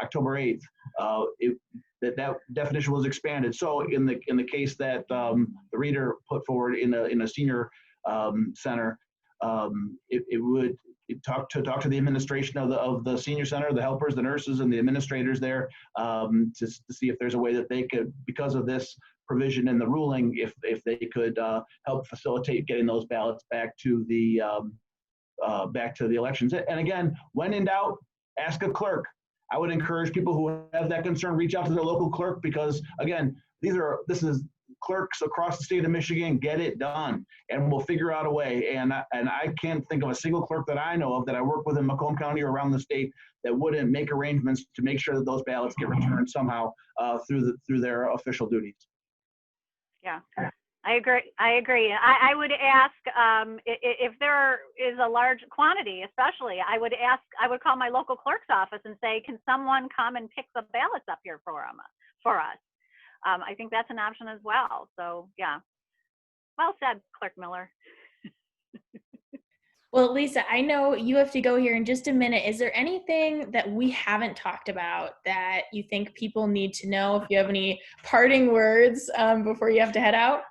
Speaker 5: October 8th, that definition was expanded. So in the case that the reader put forward in a senior center, it would talk to the administration of the senior center, the helpers, the nurses, and the administrators there, to see if there's a way that they could, because of this provision in the ruling, if they could help facilitate getting those ballots back to the elections. And again, when in doubt, ask a clerk. I would encourage people who have that concern, reach out to their local clerk, because again, this is clerks across the state of Michigan. Get it done, and we'll figure out a way. And I can't think of a single clerk that I know of that I work with in Macomb County or around the state that wouldn't make arrangements to make sure that those ballots get returned somehow through their official duties.
Speaker 6: Yeah, I agree. I would ask if there is a large quantity, especially, I would call my local clerk's office and say, can someone come and pick the ballots up here for us? I think that's an option as well. So yeah, well said, Clerk Miller.
Speaker 3: Well, Lisa, I know you have to go here in just a minute. Is there anything that we haven't talked about that you think people need to know? If you have any parting words before you have to head out?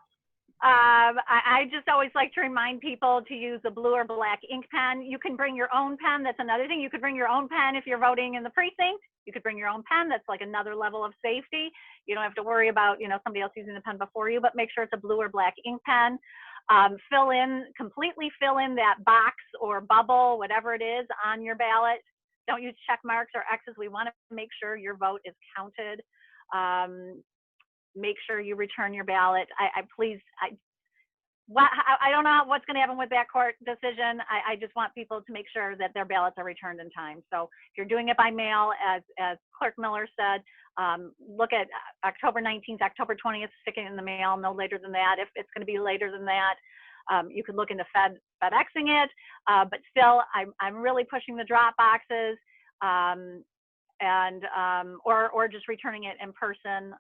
Speaker 6: I just always like to remind people to use a blue or black ink pen. You can bring your own pen. That's another thing. You could bring your own pen if you're voting in the precinct. You could bring your own pen. That's like another level of safety. You don't have to worry about, somebody else using the pen before you, but make sure it's a blue or black ink pen. Completely fill in that box or bubble, whatever it is on your ballot. Don't use check marks or X's. We want to make sure your vote is counted. Make sure you return your ballot. I don't know what's going to happen with that court decision. I just want people to make sure that their ballots are returned in time. So if you're doing it by mail, as Clerk Miller said, look at October 19th, October 20th, stick it in the mail, no later than that. If it's going to be later than that, you could look into FedExing it. But still, I'm really pushing the drop boxes, or just returning it in person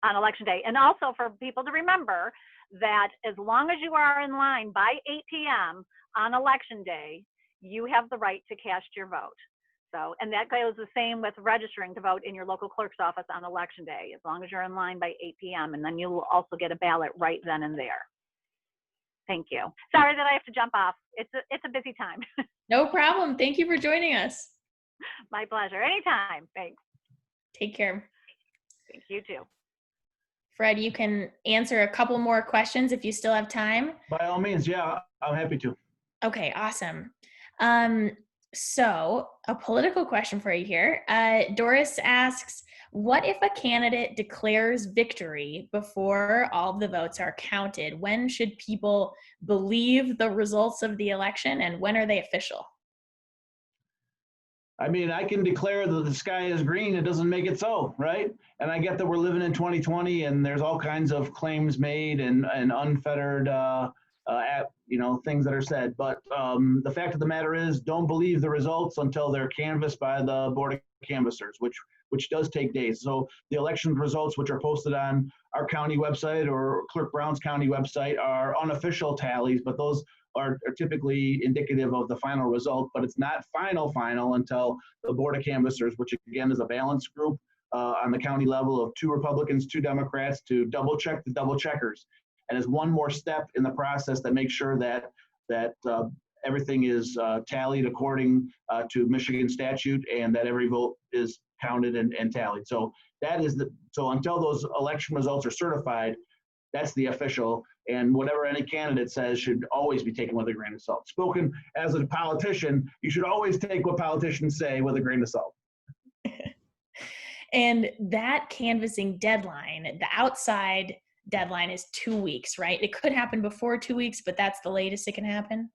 Speaker 6: on election day. And also for people to remember that as long as you are in line by 8 p.m. on election day, you have the right to cast your vote. So, and that goes the same with registering to vote in your local clerk's office on election day, as long as you're in line by 8 p.m. And then you will also get a ballot right then and there. Thank you. Sorry that I have to jump off. It's a busy time.
Speaker 3: No problem. Thank you for joining us.
Speaker 6: My pleasure. Anytime. Thanks.
Speaker 3: Take care.
Speaker 6: Thank you too.
Speaker 3: Fred, you can answer a couple more questions if you still have time.
Speaker 5: By all means, yeah, I'm happy to.
Speaker 3: Okay, awesome. So a political question for you here. Doris asks, what if a candidate declares victory before all of the votes are counted? When should people believe the results of the election, and when are they official?
Speaker 5: I mean, I can declare that the sky is green. It doesn't make it so, right? And I get that we're living in 2020 and there's all kinds of claims made and unfettered, things that are said. But the fact of the matter is, don't believe the results until they're canvassed by the Board of Canvassers, which does take days. So the election results, which are posted on our county website or Clerk Brown's county website, are unofficial tallies, but those are typically indicative of the final result, but it's not final until the Board of Canvassers, which again is a balanced group on the county level of 2 Republicans, 2 Democrats, to double check the double checkers. And it's one more step in the process that makes sure that everything is tallied according to Michigan statute and that every vote is counted and tallied. So so until those election results are certified, that's the official, and whatever any candidate says should always be taken with a grain of salt. Spoken as a politician, you should always take what politicians say with a grain of salt.
Speaker 3: And that canvassing deadline, the outside deadline, is 2 weeks, right? It could happen before 2 weeks, but that's the latest it can happen.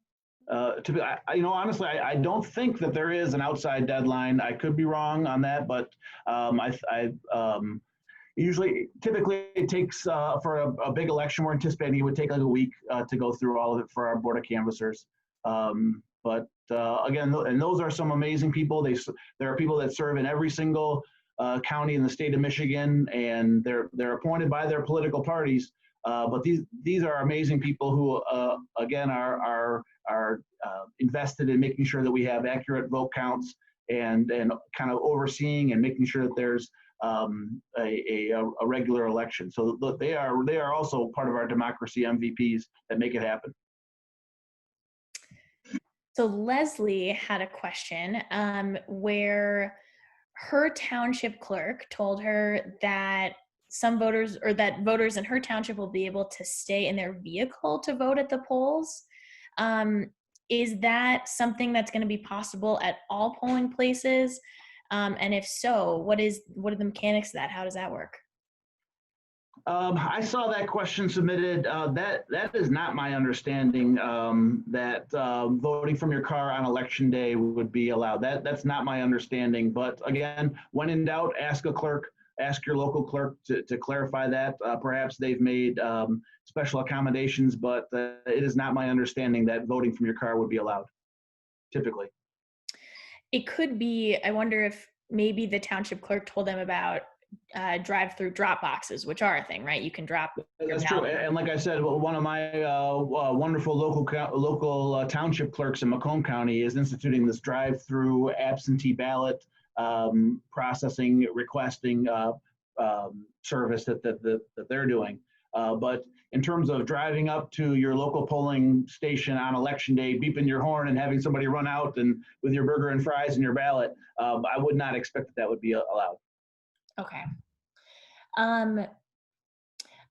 Speaker 5: Honestly, I don't think that there is an outside deadline. I could be wrong on that, but typically it takes for a big election we're anticipating, it would take like a week to go through all of it for our Board of Canvassers. But again, and those are some amazing people. There are people that serve in every single county in the state of Michigan, and they're appointed by their political parties. But these are amazing people who, again, are invested in making sure that we have accurate vote counts and kind of overseeing and making sure that there's a regular election. So look, they are also part of our democracy MVPs that make it happen.
Speaker 3: So Leslie had a question where her township clerk told her that some voters, or that voters in her township, will be able to stay in their vehicle to vote at the polls. Is that something that's going to be possible at all polling places? And if so, what are the mechanics of that? How does that work?
Speaker 5: I saw that question submitted. That is not my understanding, that voting from your car on election day would be allowed. That's not my understanding. But again, when in doubt, ask a clerk, ask your local clerk to clarify that. Perhaps they've made special accommodations, but it is not my understanding that voting from your car would be allowed, typically.
Speaker 3: It could be, I wonder if maybe the township clerk told them about drive-through drop boxes, which are a thing, right? You can drop.
Speaker 5: That's true. And like I said, one of my wonderful local township clerks in Macomb County is instituting this drive-through absentee ballot processing, requesting service that they're doing. But in terms of driving up to your local polling station on election day, beeping your horn and having somebody run out and with your burger and fries and your ballot, I would not expect that would be allowed.
Speaker 3: Okay.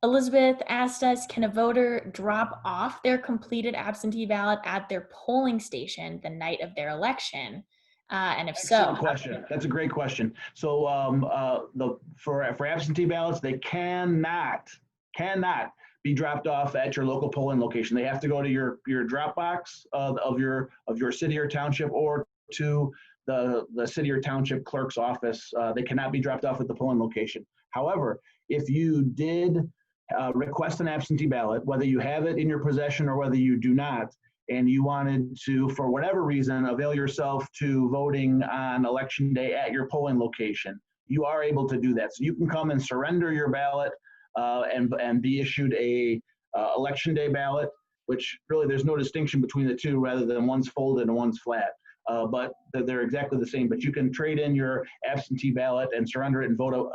Speaker 3: Elizabeth asked us, can a voter drop off their completed absentee ballot at their polling station the night of their election? And if
Speaker 5: Excellent
Speaker 3: so,
Speaker 5: question. That's a great question. So for absentee ballots, they cannot be dropped off at your local polling location. They have to go to your drop box of your city or township, or to the city or township clerk's office. They cannot be dropped off at the polling location. However, if you did request an absentee ballot, whether you have it in your possession or whether you do not, and you wanted to, for whatever reason, avail yourself to voting on election day at your polling location, you are able to do that. So you can come and surrender your ballot and be issued a election day ballot, which really there's no distinction between the two, rather than one's folded and one's flat. But they're exactly the same. But you can trade in your absentee ballot and surrender it and vote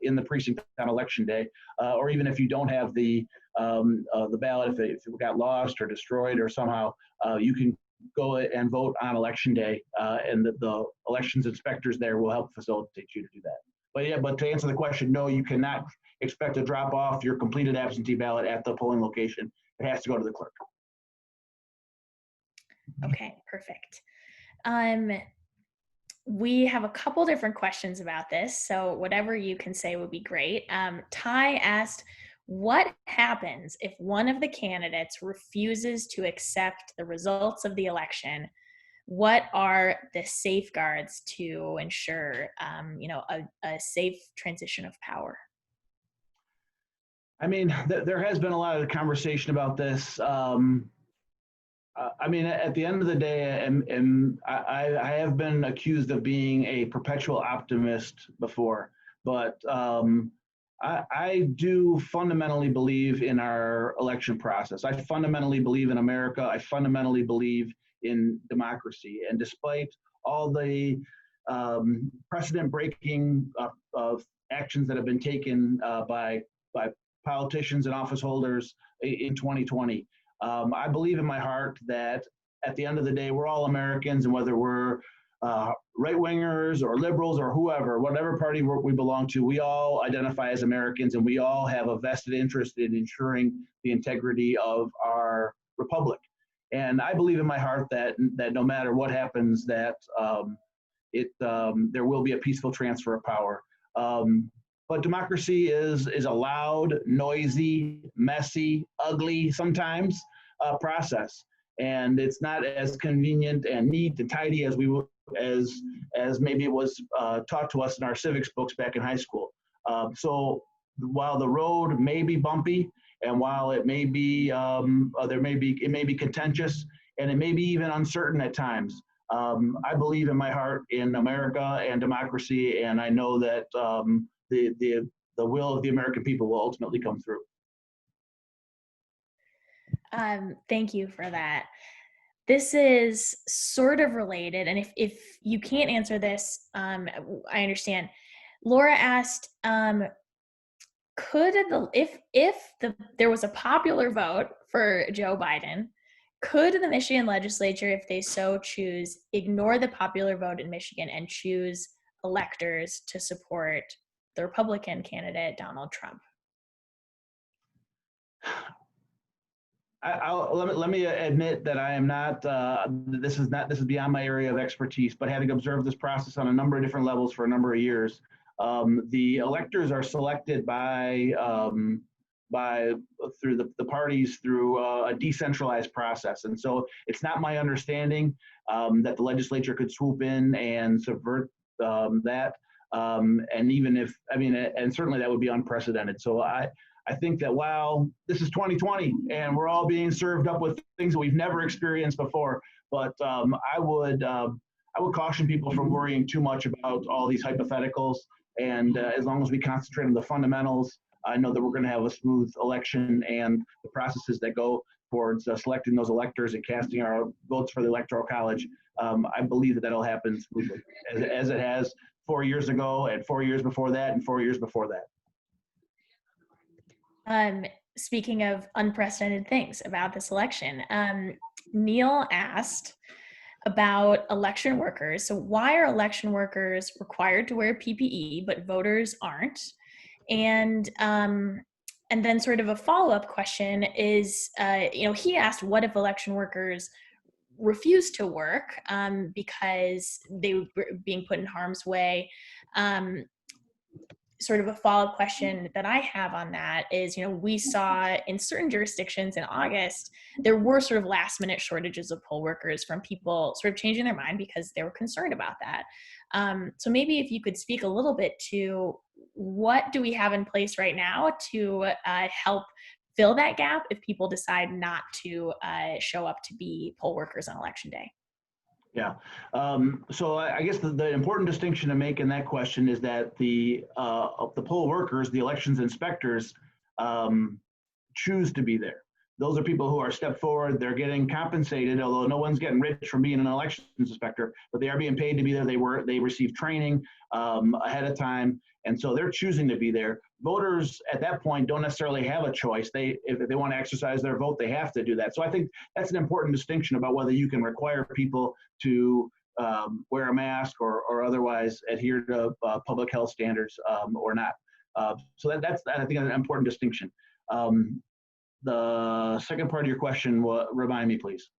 Speaker 5: in the precinct on election day. Or even if you don't have the ballot, if it got lost or destroyed or somehow, you can go and vote on election day, and the elections inspectors there will help facilitate you to do that. But to answer the question, no, you cannot expect to drop off your completed absentee ballot at the polling location. It has to go to the clerk.
Speaker 3: okay, perfect. We have a couple different questions about this, so whatever you can say would be great. Ty asked, what happens if one of the candidates refuses to accept the results of the election? What are the safeguards to ensure, a safe transition of power?
Speaker 5: I mean, there has been a lot of conversation about this. I mean, at the end of the day, and I have been accused of being a perpetual optimist before, but I do fundamentally believe in our election process. I fundamentally believe in America. I fundamentally believe in democracy. And despite all the precedent-breaking actions that have been taken by politicians and office holders in 2020, I believe in my heart that at the end of the day, we're all Americans, and whether we're right-wingers or liberals or whoever, whatever party we belong to, we all identify as Americans, and we all have a vested interest in ensuring the integrity of our republic. And I believe in my heart that no matter what happens, that there will be a peaceful transfer of power. But democracy is a loud, noisy, messy, ugly, sometimes process, and it's not as convenient and neat and tidy as as maybe it was taught to us in our civics books back in high school. So while the road may be bumpy, and while it may be it may be contentious, and it may be even uncertain at times, I believe in my heart in America and democracy, and I know that the will of the American people will ultimately come through.
Speaker 3: Thank you for that. this is sort of related, and if you can't answer this, I understand. Laura asked, there was a popular vote for Joe Biden, could the Michigan legislature, if they so choose, ignore the popular vote in Michigan and choose electors to support the Republican candidate, Donald Trump?
Speaker 5: Let me admit that I am not, this is beyond my area of expertise, but having observed this process on a number of different levels for a number of years, the electors are selected through the parties through a decentralized process. And so it's not my understanding that the legislature could swoop in and subvert that. And even if, and certainly that would be unprecedented. So I think that while this is 2020 and we're all being served up with things that we've never experienced before, but I would caution people from worrying too much about all these hypotheticals. And as long as we concentrate on the fundamentals, I know that we're going to have a smooth election, and the processes that go towards selecting those electors and casting our votes for the Electoral College, I believe that that'll happen smoothly, as it has 4 years ago, and 4 years before that, and 4 years before that.
Speaker 3: Speaking of unprecedented things about this election, Neil asked about election workers. So why are election workers required to wear PPE, but voters aren't? And then sort of a follow-up question is, he asked, what if election workers refuse to work because they were being put in harm's way? Sort of a follow-up question that I have on that is, we saw in certain jurisdictions in August, there were sort of last minute shortages of poll workers from people sort of changing their mind because they were concerned about that. So maybe if you could speak a little bit to what do we have in place right now to help fill that gap if people decide not to show up to be poll workers on election day?
Speaker 5: Yeah. So I guess the important distinction to make in that question is that the poll workers, the elections inspectors, choose to be there. Those are people who are stepped forward. They're getting compensated, although no one's getting rich from being an elections inspector, but they are being paid to be there. They receive training ahead of time, and so they're choosing to be there. Voters at that point don't necessarily have a choice. If they want to exercise their vote, they have to do that. So I think that's an important distinction about whether you can require people to wear a mask or otherwise adhere to public health standards or not. So that's I think an important distinction. The second part of your question, remind me, please.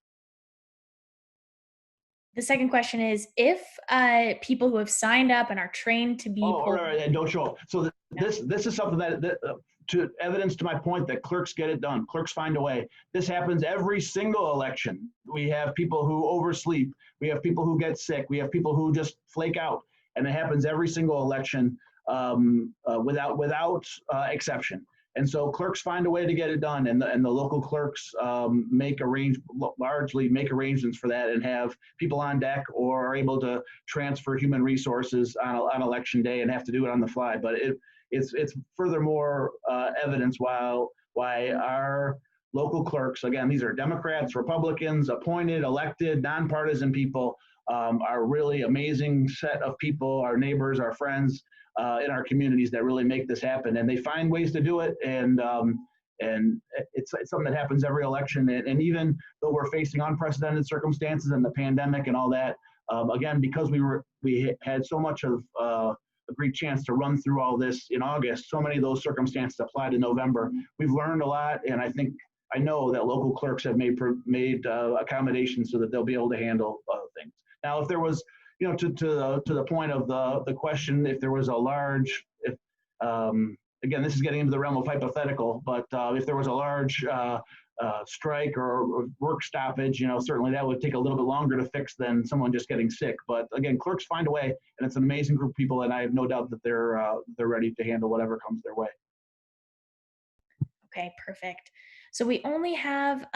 Speaker 3: The second question is, if people who have signed up and are trained to be
Speaker 5: and don't show up. So this is something that to evidence to my point that clerks get it done. Clerks find a way. This happens every single election. We have people who oversleep. We have people who get sick. We have people who just flake out, and it happens every single election without exception. And so clerks find a way to get it done, and the local clerks largely make arrangements for that and have people on deck or are able to transfer human resources on election day and have to do it on the fly. But it's furthermore evidence why our local clerks, again, these are Democrats, Republicans, appointed, elected, nonpartisan people, are really amazing set of people, our neighbors, our friends, in our communities that really make this happen, and they find ways to do it. And it's something that happens every election. And even though we're facing unprecedented circumstances and the pandemic and all that, again, because we had so much of a great chance to run through all this in August, so many of those circumstances apply to November. We've learned a lot, and I know that local clerks have made accommodations so that they'll be able to handle things. Now, if there was, to the point of the question, if there was a large, again, this is getting into the realm of hypothetical, but if there was a large strike or work stoppage, certainly that would take a little bit longer to fix than someone just getting sick. But again, clerks find a way, and it's an amazing group of people, and I have no doubt that they're ready to handle whatever comes their way.
Speaker 3: Okay, perfect. So we only have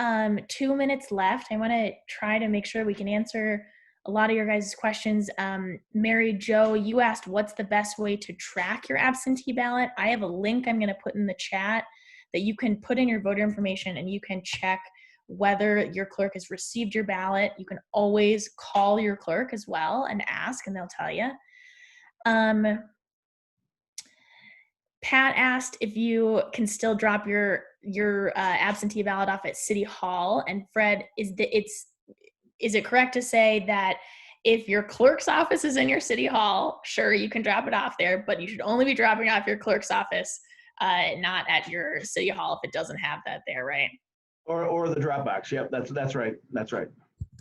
Speaker 3: 2 minutes left. I want to try to make sure we can answer a lot of your guys' questions. Mary Jo, you asked what's the best way to track your absentee ballot. I have a link I'm going to put in the chat that you can put in your voter information and you can check whether your clerk has received your ballot. You can always call your clerk as well and ask, and they'll tell you. Pat asked if you can still drop your absentee ballot off at City Hall. And Fred, is it correct to say that if your clerk's office is in your City Hall, sure, you can drop it off there, but you should only be dropping off your clerk's office, not at your City Hall if it doesn't have that there, right?
Speaker 5: Or the drop box. Yep, that's right. That's right.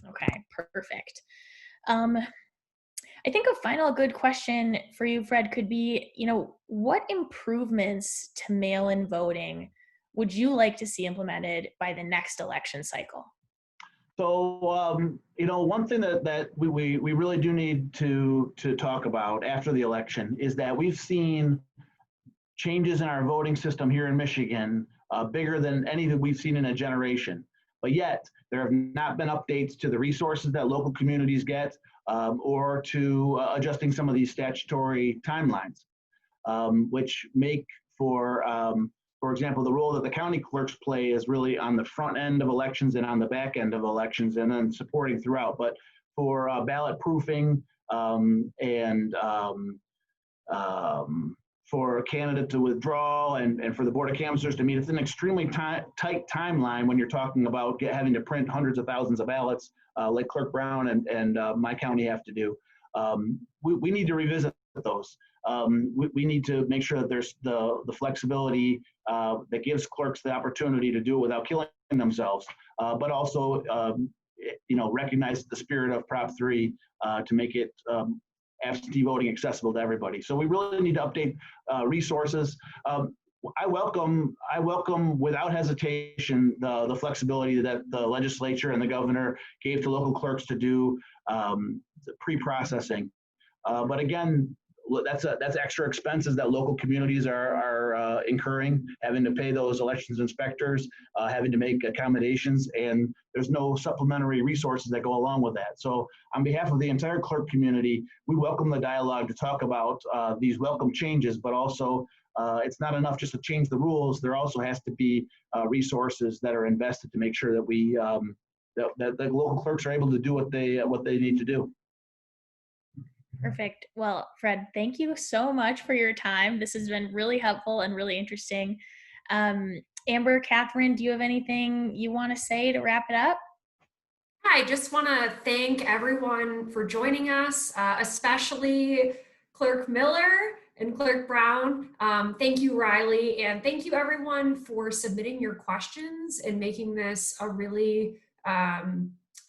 Speaker 3: Okay, perfect. I think a final good question for you, Fred, could be, what improvements to mail-in voting would you like to see implemented by the next election cycle?
Speaker 5: So, one thing that we really do need to talk about after the election is that we've seen changes in our voting system here in Michigan bigger than any that we've seen in a generation. But yet, there have not been updates to the resources that local communities get or to adjusting some of these statutory timelines, which make for example, the role that the county clerks play is really on the front end of elections and on the back end of elections and then supporting throughout. But for ballot proofing and for a candidate to withdraw and for the Board of Canvassers to meet, it's an extremely tight timeline when you're talking about having to print hundreds of thousands of ballots like Clerk Brown and my county have to do. We need to revisit those. We need to make sure that there's the flexibility that gives clerks the opportunity to do it without killing themselves, but also recognize the spirit of Prop 3 to make it absentee voting accessible to everybody. So we really need to update resources. I welcome without hesitation the flexibility that the legislature and the governor gave to local clerks to do pre-processing. But again, that's extra expenses that local communities are incurring, having to pay those elections inspectors, having to make accommodations, and there's no supplementary resources that go along with that. So on behalf of the entire clerk community, we welcome the dialogue to talk about these welcome changes, but also it's not enough just to change the rules. There also has to be resources that are invested to make sure that we that the local clerks are able to do what they need to do.
Speaker 3: Perfect. Well, Fred, thank you so much for your time. This has been really helpful and really interesting. Amber, Catherine, do you have anything you want to say to wrap it up?
Speaker 1: I just want to thank everyone for joining us, especially Clerk Miller and Clerk Brown. Thank you, Riley, and thank you everyone for submitting your questions and making this a really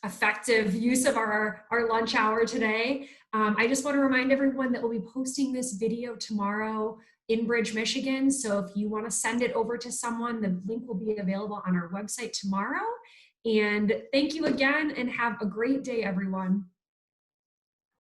Speaker 1: effective use of our lunch hour today. I just want to remind everyone that we'll be posting this video tomorrow in Bridge, Michigan. So if you want to send it over to someone, the link will be available on our website tomorrow. And thank you again and have a great day, everyone.